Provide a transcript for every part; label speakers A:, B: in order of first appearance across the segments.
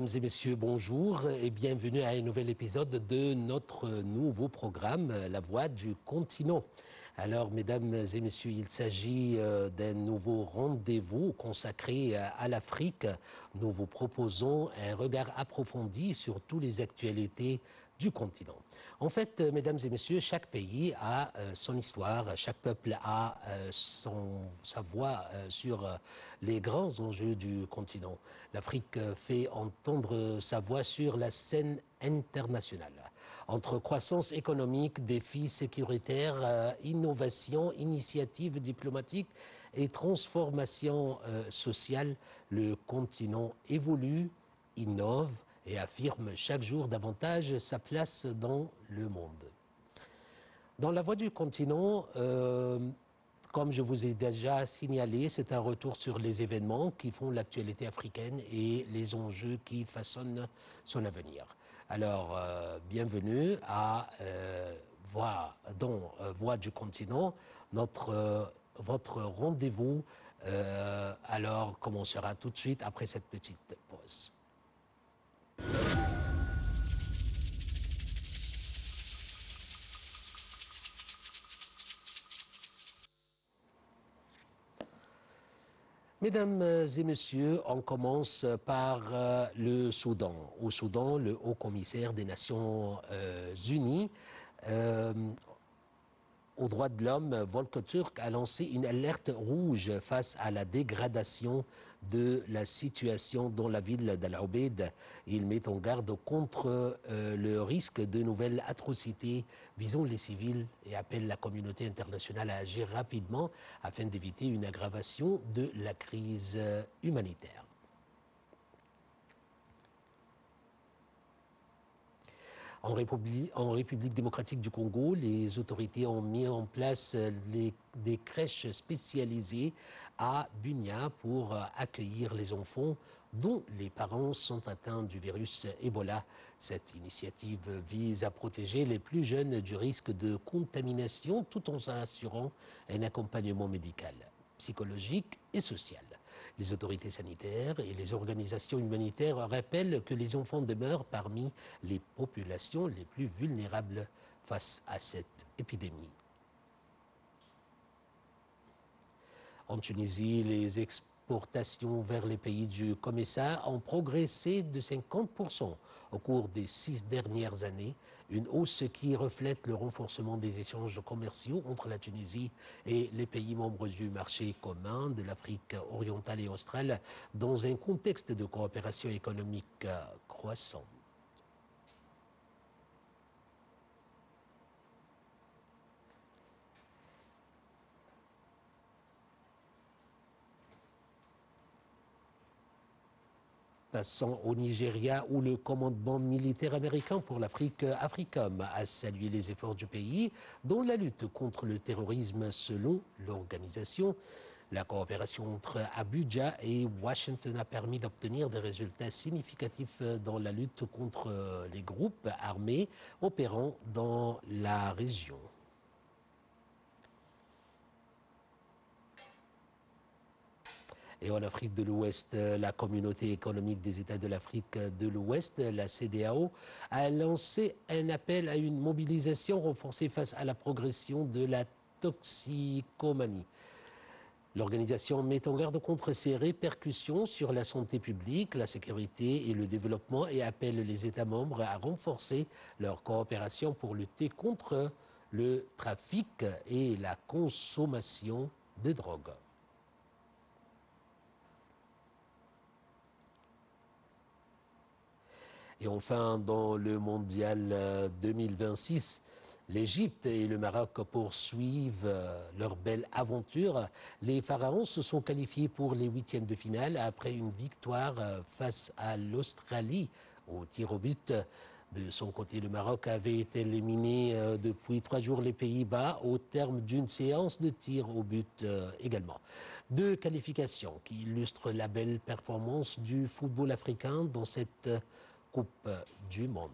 A: Mesdames et messieurs, bonjour et bienvenue à un nouvel épisode de notre nouveau programme, La Voix du Continent. Alors, mesdames et messieurs, il s'agit d'un nouveau rendez-vous consacré à l'Afrique. Nous vous proposons un regard approfondi sur toutes les actualités du continent. En fait, mesdames et messieurs, chaque pays a son histoire, chaque peuple a sa voix sur les grands enjeux du continent. L'Afrique fait entendre sa voix sur la scène internationale. Entre croissance économique, défis sécuritaires, innovation, initiatives diplomatiques et transformation sociale, le continent évolue, innove et affirme chaque jour davantage sa place dans le monde. Dans la voie du continent, comme je vous ai déjà signalé, c'est un retour sur les événements qui font l'actualité africaine et les enjeux qui façonnent son avenir. Alors, bienvenue à Voix du continent, votre rendez-vous alors commencera tout de suite après cette petite pause. Mesdames et messieurs, on commence par le Soudan. Au Soudan, le haut-commissaire des Nations Unies aux droits de l'homme, Volker Turk, a lancé une alerte rouge face à la dégradation de la situation dans la ville d'Al-Obeid. Il met en garde contre le risque de nouvelles atrocités visant les civils et appelle la communauté internationale à agir rapidement afin d'éviter une aggravation de la crise humanitaire. En République démocratique du Congo, les autorités ont mis en place des crèches spécialisées à Bunia pour accueillir les enfants dont les parents sont atteints du virus Ebola. Cette initiative vise à protéger les plus jeunes du risque de contamination tout en assurant un accompagnement médical, psychologique et social. Les autorités sanitaires et les organisations humanitaires rappellent que les enfants demeurent parmi les populations les plus vulnérables face à cette épidémie. En Tunisie, les exportations vers les pays du COMESA ont progressé de 50% au cours des 6 dernières années, une hausse qui reflète le renforcement des échanges commerciaux entre la Tunisie et les pays membres du marché commun de l'Afrique orientale et australe dans un contexte de coopération économique croissant. Passant au Nigeria, où le commandement militaire américain pour l'Afrique, AFRICOM, a salué les efforts du pays dans la lutte contre le terrorisme selon l'organisation. La coopération entre Abuja et Washington a permis d'obtenir des résultats significatifs dans la lutte contre les groupes armés opérant dans la région. Et en Afrique de l'Ouest, la communauté économique des États de l'Afrique de l'Ouest, la CEDEAO, a lancé un appel à une mobilisation renforcée face à la progression de la toxicomanie. L'organisation met en garde contre ces répercussions sur la santé publique, la sécurité et le développement et appelle les États membres à renforcer leur coopération pour lutter contre le trafic et la consommation de drogue. Et enfin, dans le mondial 2026, l'Égypte et le Maroc poursuivent leur belle aventure. Les Pharaons se sont qualifiés pour les huitièmes de finale après une victoire face à l'Australie au tir au but. De son côté, le Maroc avait été éliminé depuis 3 jours les Pays-Bas au terme d'une séance de tir au but également. 2 qualifications qui illustrent la belle performance du football africain dans cette Coupe du Monde.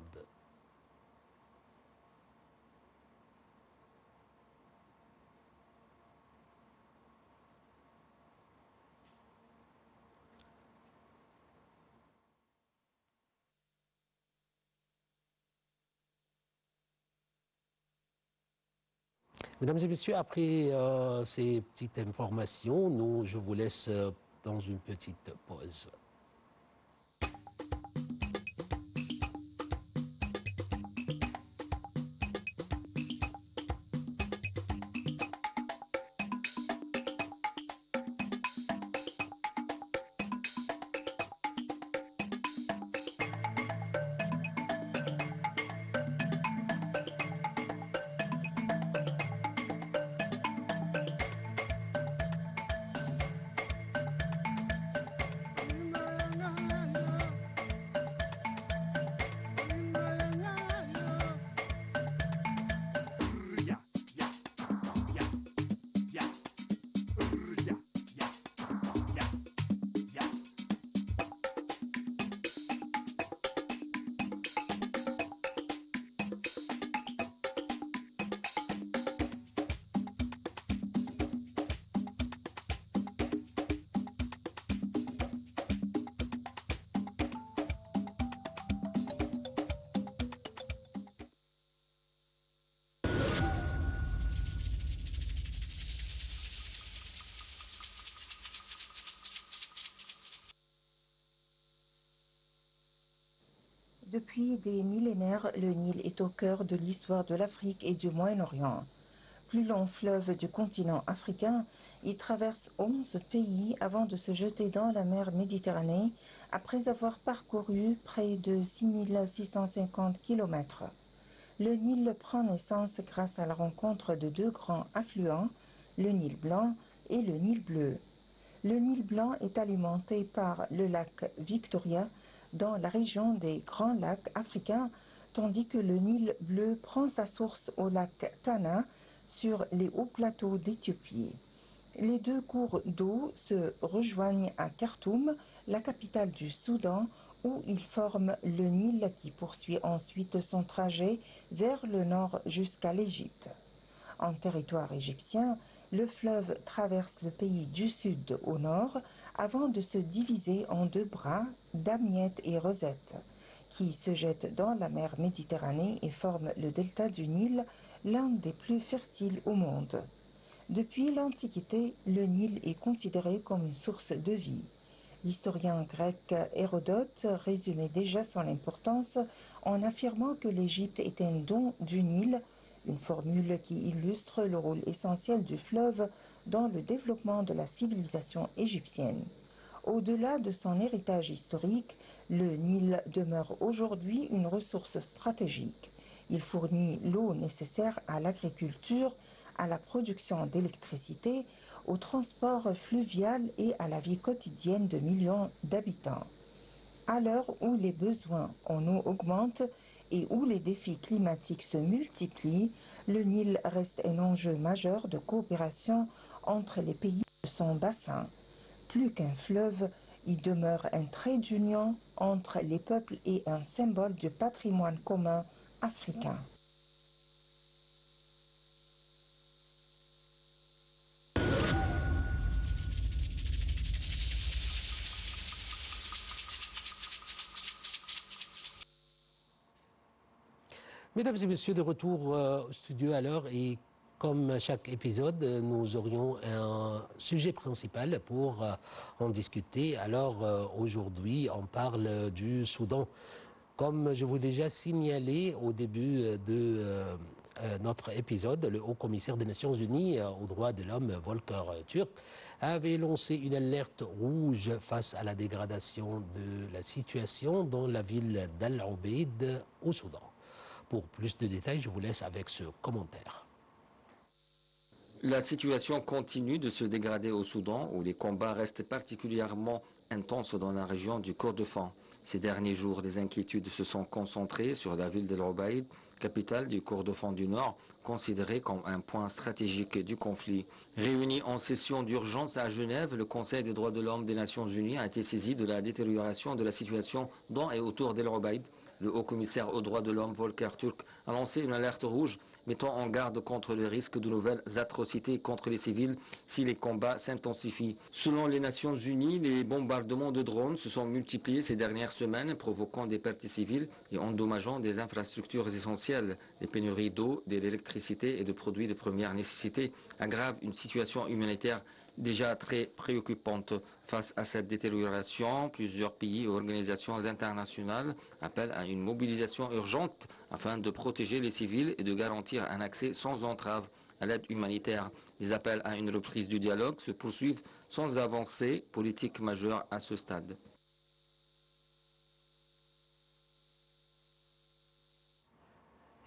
A: Mesdames et messieurs, après ces petites informations, je vous laisse dans une petite pause.
B: Depuis des millénaires, le Nil est au cœur de l'histoire de l'Afrique et du Moyen-Orient. Plus long fleuve du continent africain, il traverse 11 pays avant de se jeter dans la mer Méditerranée après avoir parcouru près de 6650 km. Le Nil prend naissance grâce à la rencontre de deux grands affluents, le Nil blanc et le Nil bleu. Le Nil blanc est alimenté par le lac Victoria dans la région des Grands Lacs africains, tandis que le Nil bleu prend sa source au lac Tana sur les hauts plateaux d'Éthiopie. Les deux cours d'eau se rejoignent à Khartoum, la capitale du Soudan, où ils forment le Nil qui poursuit ensuite son trajet vers le nord jusqu'à l'Égypte. En territoire égyptien, le fleuve traverse le pays du sud au nord avant de se diviser en deux bras, Damiette et Rosette, qui se jettent dans la mer Méditerranée et forment le delta du Nil, l'un des plus fertiles au monde. Depuis l'Antiquité, le Nil est considéré comme une source de vie. L'historien grec Hérodote résumait déjà son importance en affirmant que l'Égypte est un don du Nil, une formule qui illustre le rôle essentiel du fleuve dans le développement de la civilisation égyptienne. Au-delà de son héritage historique, le Nil demeure aujourd'hui une ressource stratégique. Il fournit l'eau nécessaire à l'agriculture, à la production d'électricité, au transport fluvial et à la vie quotidienne de millions d'habitants. À l'heure où les besoins en eau augmentent et où les défis climatiques se multiplient, le Nil reste un enjeu majeur de coopération entre les pays de son bassin. Plus qu'un fleuve, il demeure un trait d'union entre les peuples et un symbole du patrimoine commun africain.
A: Mesdames et messieurs, de retour au studio alors, et comme chaque épisode, nous aurions un sujet principal pour en discuter. Alors aujourd'hui, on parle du Soudan. Comme je vous l'ai déjà signalé au début de notre épisode, le haut-commissaire des Nations Unies aux droits de l'homme, Volker Türk, avait lancé une alerte rouge face à la dégradation de la situation dans la ville d'Al-Obeid au Soudan. Pour plus de détails, je vous laisse avec ce commentaire.
C: La situation continue de se dégrader au Soudan, où les combats restent particulièrement intenses dans la région du Kordofan. Ces derniers jours, des inquiétudes se sont concentrées sur la ville d'El Obeid, capitale du Kordofan du Nord, considérée comme un point stratégique du conflit. Réuni en session d'urgence à Genève, le Conseil des droits de l'homme des Nations Unies a été saisi de la détérioration de la situation dans et autour d'El Obeid. Le haut-commissaire aux droits de l'homme, Volker Türk, a lancé une alerte rouge mettant en garde contre le risque de nouvelles atrocités contre les civils si les combats s'intensifient. Selon les Nations Unies, les bombardements de drones se sont multipliés ces dernières semaines, provoquant des pertes civiles et endommageant des infrastructures essentielles essentiels. Les pénuries d'eau, d'électricité et de produits de première nécessité aggravent une situation humanitaire déjà très préoccupante. Face à cette détérioration, plusieurs pays et organisations internationales appellent à une mobilisation urgente afin de protéger les civils et de garantir un accès sans entrave à l'aide humanitaire. Les appels à une reprise du dialogue se poursuivent sans avancée politique majeure à ce stade.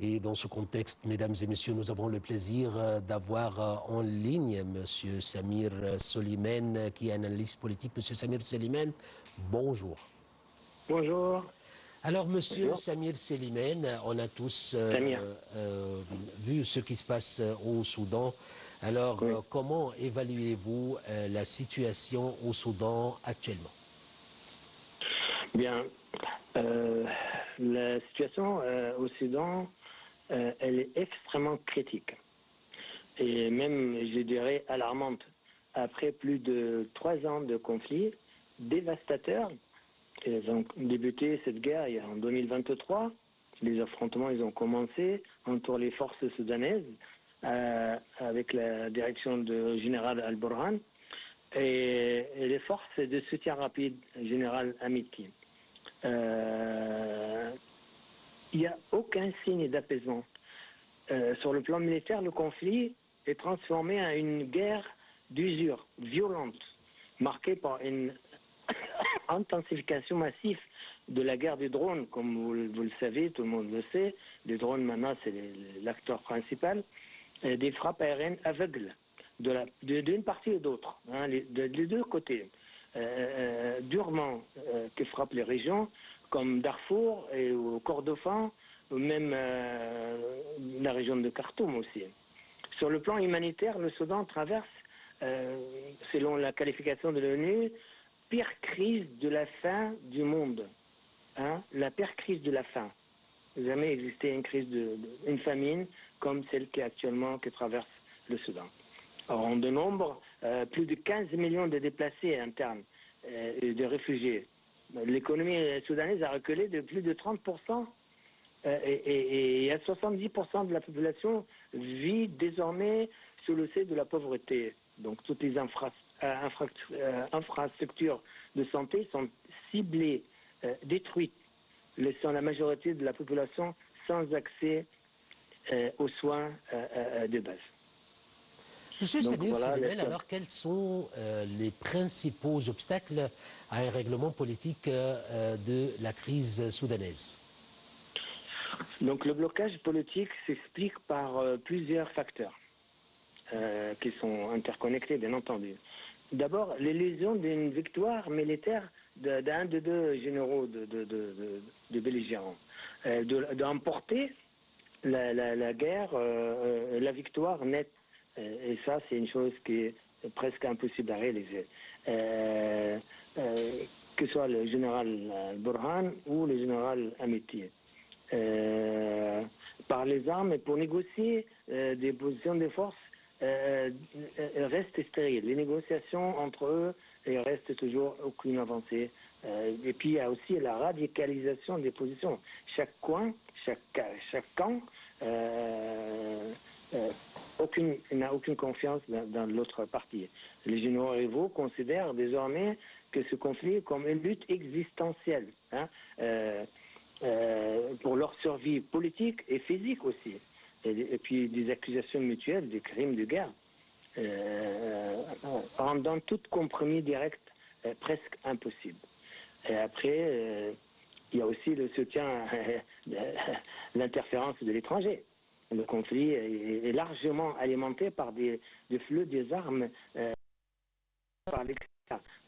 A: Et dans ce contexte, mesdames et messieurs, nous avons le plaisir d'avoir en ligne M. Samir Soliman, qui est analyste politique. M. Samir Soliman, bonjour.
D: Bonjour.
A: Alors, Monsieur Samir Soliman, on a tous vu ce qui se passe au Soudan. Alors, comment évaluez-vous la situation au Soudan actuellement?
D: Bien, la situation au Soudan, elle est extrêmement critique et même, je dirais, alarmante. Après plus de 3 ans de conflit dévastateur, ils ont débuté cette guerre en 2023. Les affrontements, ils ont commencé entre les forces soudanaises avec la direction du général Al-Burhan et les forces de soutien rapide général Hamidti. Il n'y a aucun signe d'apaisement. Sur le plan militaire, le conflit est transformé en une guerre d'usure violente, marquée par une intensification massive de la guerre des drones. Comme vous le savez, tout le monde le sait, les drones maintenant c'est l'acteur principal, des frappes aériennes aveugles d'une partie et d'autre, hein, des deux côtés, durement qui frappent les régions comme Darfour et au Kordofan, ou même la région de Khartoum aussi. Sur le plan humanitaire, le Soudan traverse, selon la qualification de l'ONU, pire crise de la faim du monde. Hein, la pire crise de la faim. Il n'a jamais existé une famine comme celle qui traverse le Soudan. Alors, en de nombre, plus de 15 millions de déplacés internes et de réfugiés. L'économie soudanaise a reculé de plus de 30%. Et 70% de la population vit désormais sous le seuil de la pauvreté. Donc toutes les infrastructures de santé sont ciblées, détruites, laissant la majorité de la population sans accès aux soins de base.
A: Monsieur Samir Soliman, alors quels sont les principaux obstacles à un règlement politique de la crise soudanaise?
D: Donc le blocage politique s'explique par plusieurs facteurs qui sont interconnectés, bien entendu. D'abord, l'illusion d'une victoire militaire d'un des deux généraux de belligérants, d'emporter la guerre, la victoire nette. Et ça, c'est une chose qui est presque impossible à réaliser. Que ce soit le général Burhan ou le général Hamidti. Par les armes, et pour négocier des positions de force restent stériles. Les négociations entre eux, il reste toujours aucune avancée. Et puis il y a aussi la radicalisation des positions. Chaque camp n'a aucune confiance dans l'autre partie. Les généraux rivaux considèrent désormais que ce conflit est comme une lutte existentielle. Hein, pour leur survie politique et physique aussi. Et puis des accusations mutuelles, des crimes de guerre, rendant tout compromis direct presque impossible. Et après, il y a aussi le soutien, l'interférence de l'étranger. Le conflit est largement alimenté par des flux des armes par l'extérieur.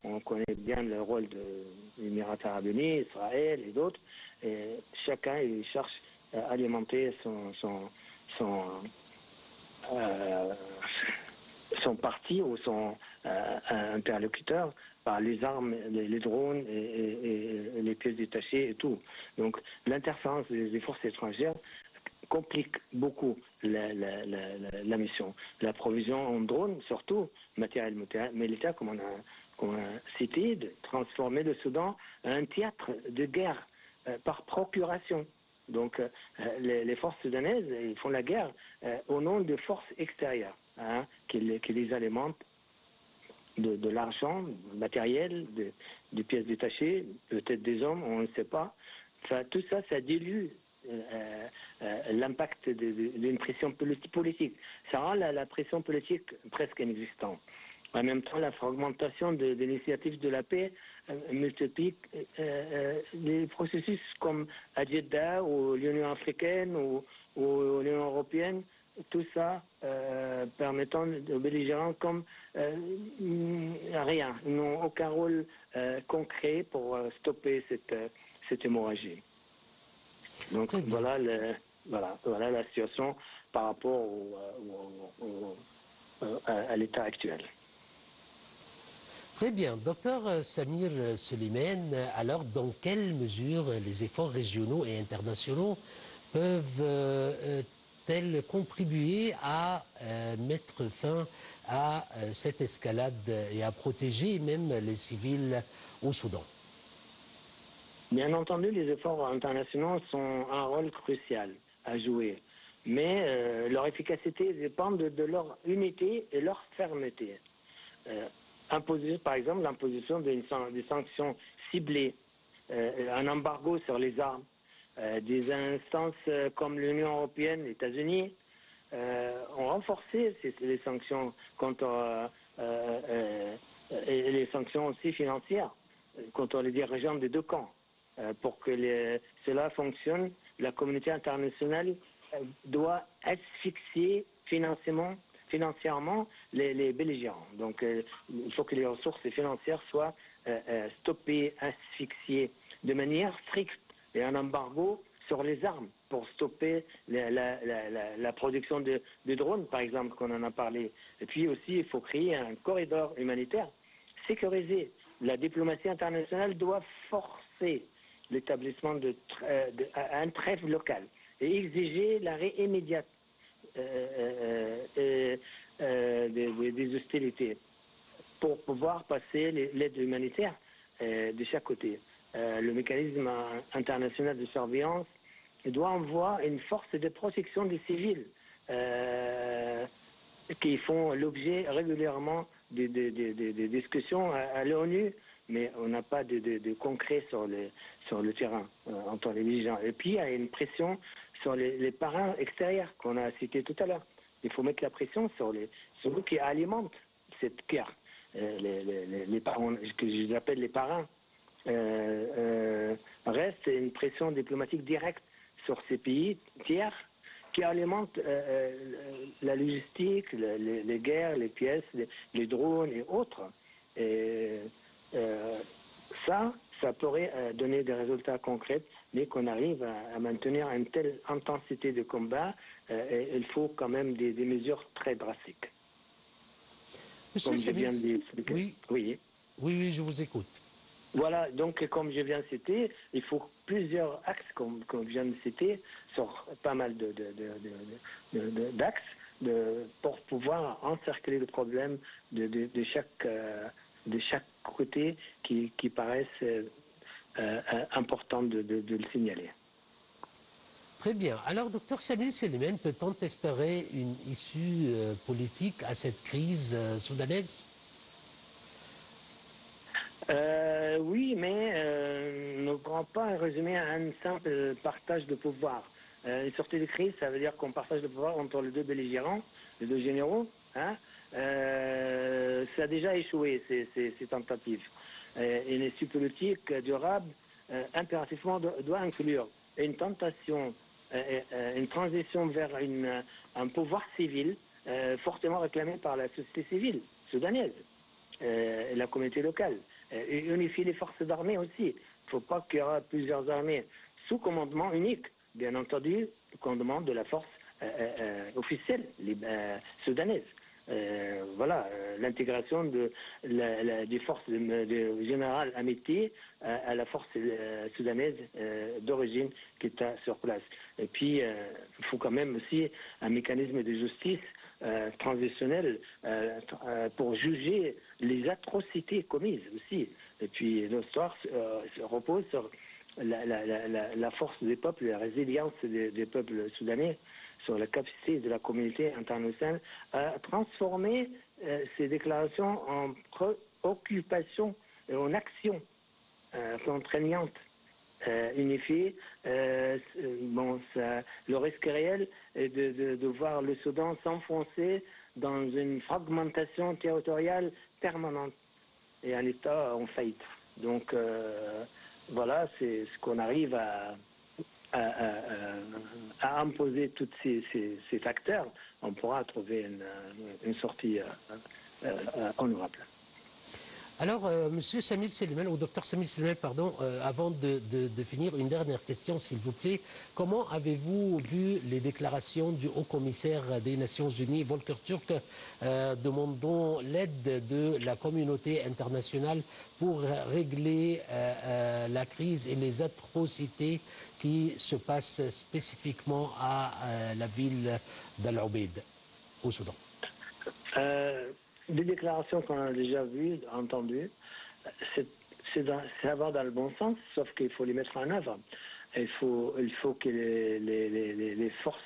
D: On connaît bien le rôle des Émirats arabes unis, Israël et d'autres. Et chacun il cherche à alimenter son parti ou son interlocuteur par les armes, les drones et les pièces détachées et tout. Donc l'interférence des forces étrangères complique beaucoup la mission. La provision en drones, surtout, matériel militaire, comme on a cité, de transformer le Soudan en un théâtre de guerre par procuration. Donc les forces soudanaises, ils font la guerre au nom de forces extérieures, hein, qui les alimentent de l'argent, matériel, de pièces détachées, peut-être des hommes, on ne sait pas. Enfin, tout ça, ça dilue l'impact d'une pression politique. Ça rend la pression politique presque inexistante. En même temps, la fragmentation de l'initiative de la paix multiplie les processus comme à Jeddah ou l'Union africaine ou l'Union européenne, tout ça permettant aux belligérants comme rien, ils n'ont aucun rôle concret pour stopper cette hémorragie. Donc voilà la situation par rapport à l'état actuel.
A: Très bien. Docteur Samir Suleiman, alors dans quelle mesure les efforts régionaux et internationaux peuvent-elles contribuer à mettre fin à cette escalade et à protéger même les civils au Soudan?
D: Bien entendu, les efforts internationaux ont un rôle crucial à jouer, mais leur efficacité dépend de leur unité et leur fermeté. Par exemple, l'imposition des sanctions ciblées, un embargo sur les armes, des instances comme l'Union européenne, les États-Unis ont renforcé les sanctions et les sanctions aussi financières contre les dirigeants des deux camps. Pour que cela fonctionne, la communauté internationale doit asphyxier financièrement les belligérants. Donc il faut que les ressources financières soient stoppées, asphyxiées de manière stricte, et un embargo sur les armes pour stopper la production de drones, par exemple, qu'on en a parlé. Et puis aussi, il faut créer un corridor humanitaire sécurisé. La diplomatie internationale doit forcer l'établissement un trêve local et exiger l'arrêt immédiat des hostilités pour pouvoir passer l'aide humanitaire de chaque côté. Le mécanisme international de surveillance doit envoyer une force de protection des civils qui font l'objet régulièrement des discussions à l'ONU, mais on n'a pas de concret sur le terrain entre les belligérants. Et puis il y a une pression sur les parrains extérieurs qu'on a cités tout à l'heure. Il faut mettre la pression sur ceux qui alimentent cette guerre, les parrains, que j'appelle les parrains. Reste une pression diplomatique directe sur ces pays tiers qui alimentent la logistique, les guerres, les pièces, les drones et autres. Et ça pourrait donner des résultats concrets, mais qu'on arrive à maintenir une telle intensité de combat, il faut quand même des mesures très drastiques.
A: Monsieur
D: Comme je viens d'expliquer.
A: Oui, je vous écoute.
D: Voilà, donc comme je viens de citer, il faut plusieurs axes, comme vient de citer, sur pas mal d'axes, pour pouvoir encercler le problème de chaque côté qui paraissent importants de le signaler.
A: Très bien. Alors, docteur Samir Suleiman, peut-on espérer une issue politique à cette crise soudanaise?
D: Oui, mais ne prend pas un résumé à un simple partage de pouvoir. Une sortie de crise, ça veut dire qu'on partage le pouvoir entre les deux belligérants, les deux généraux. Hein. Ça a déjà échoué, ces tentatives. Une issue politique durable, impérativement, doit inclure une tentation, une transition vers un pouvoir civil fortement réclamé par la société civile soudanaise, la communauté locale. Unifier les forces d'armée aussi. Il ne faut pas qu'il y aura plusieurs armées sous commandement unique, bien entendu, le commandement de la force officielle soudanaise. Voilà, l'intégration des forces de général Amitié à la force soudanaise d'origine qui est sur place. Et puis, il faut quand même aussi un mécanisme de justice transitionnel pour juger les atrocités commises aussi. Et puis l'histoire repose la force des peuples, la résilience des peuples soudanais, sur la capacité de la communauté internationale à transformer ces déclarations en préoccupation et en action contraignante, unifiée. Le risque réel est de voir le Soudan s'enfoncer dans une fragmentation territoriale permanente et un État en faillite. Donc voilà, c'est ce qu'on arrive à imposer tous ces facteurs. On pourra trouver une sortie honorable.
A: Alors, Monsieur Samil Selman, ou Docteur Samil Selman, pardon, avant de finir, une dernière question, s'il vous plaît. Comment avez-vous vu les déclarations du haut-commissaire des Nations Unies, Volker Turk, demandant l'aide de la communauté internationale pour régler la crise et les atrocités qui se passent spécifiquement à la ville d'Al-Obeid, au Soudan?
D: Des déclarations qu'on a déjà vues, entendues, ça va dans le bon sens, sauf qu'il faut les mettre en œuvre. Il faut que les forces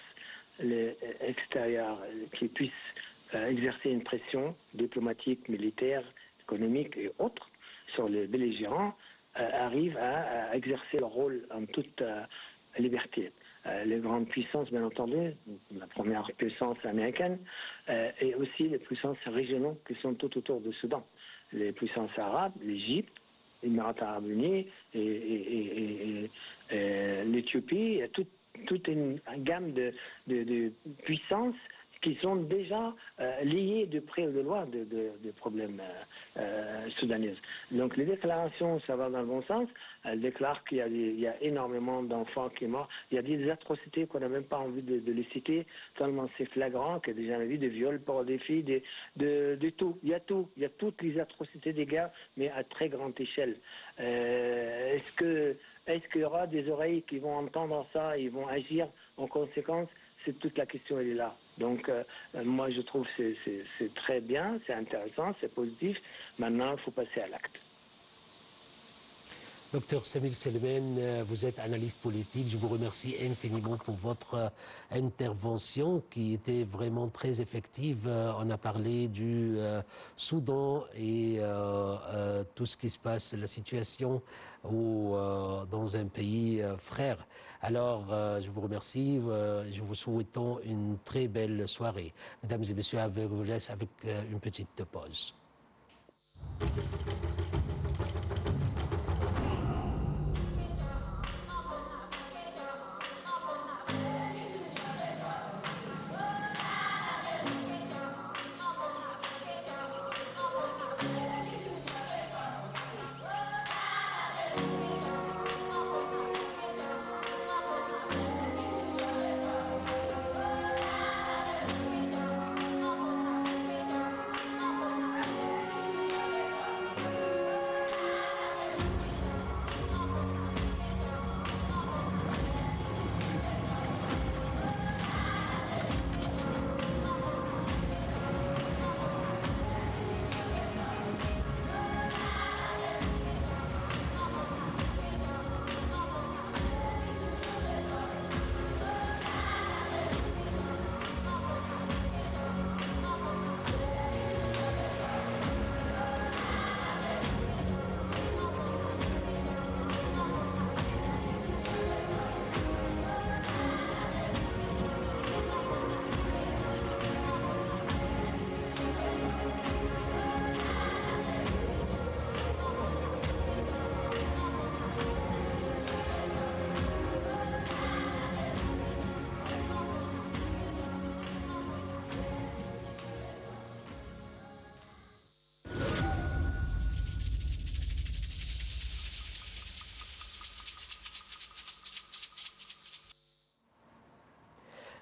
D: extérieures qui puissent exercer une pression diplomatique, militaire, économique et autres sur les belligérants arrivent à exercer leur rôle en toute liberté. Les grandes puissances, bien entendu, la première puissance américaine, et aussi les puissances régionales qui sont tout autour du Soudan. Les puissances arabes, l'Égypte, les Émirats arabes unis et l'Éthiopie, toute une gamme de puissances qui sont déjà liées de près ou de loin de problèmes soudanais. Donc les déclarations, ça va dans le bon sens. Elles déclarent qu'il y a énormément d'enfants qui sont morts. Il y a des atrocités qu'on n'a même pas envie de les citer, tellement c'est flagrant qu'il y a déjà vu des viols pour des filles, de tout. Il y a tout. Il y a toutes les atrocités des guerres, mais à très grande échelle. Est-ce qu'il y aura des oreilles qui vont entendre ça et vont agir en conséquence? C'est toute la question, elle est là. Donc, moi, je trouve que c'est très bien, c'est intéressant, c'est positif. Maintenant, il faut passer à l'acte.
A: Docteur Samil Selman, vous êtes analyste politique. Je vous remercie infiniment pour votre intervention qui était vraiment très effective. On a parlé du Soudan et tout ce qui se passe, la situation dans un pays frère. Alors, je vous remercie. Je vous souhaite une très belle soirée. Mesdames et messieurs, je vous laisse avec une petite pause.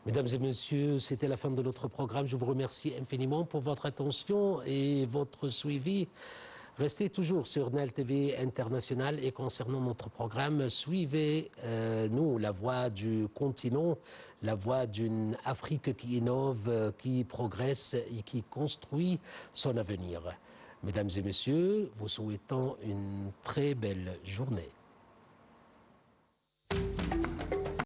A: Mesdames et messieurs, c'était la fin de notre programme. Je vous remercie infiniment pour votre attention et votre suivi. Restez toujours sur Nile TV International et concernant notre programme, suivez-nous, la voix du continent, la voix d'une Afrique qui innove, qui progresse et qui construit son avenir. Mesdames et messieurs, vous souhaitons une très belle journée.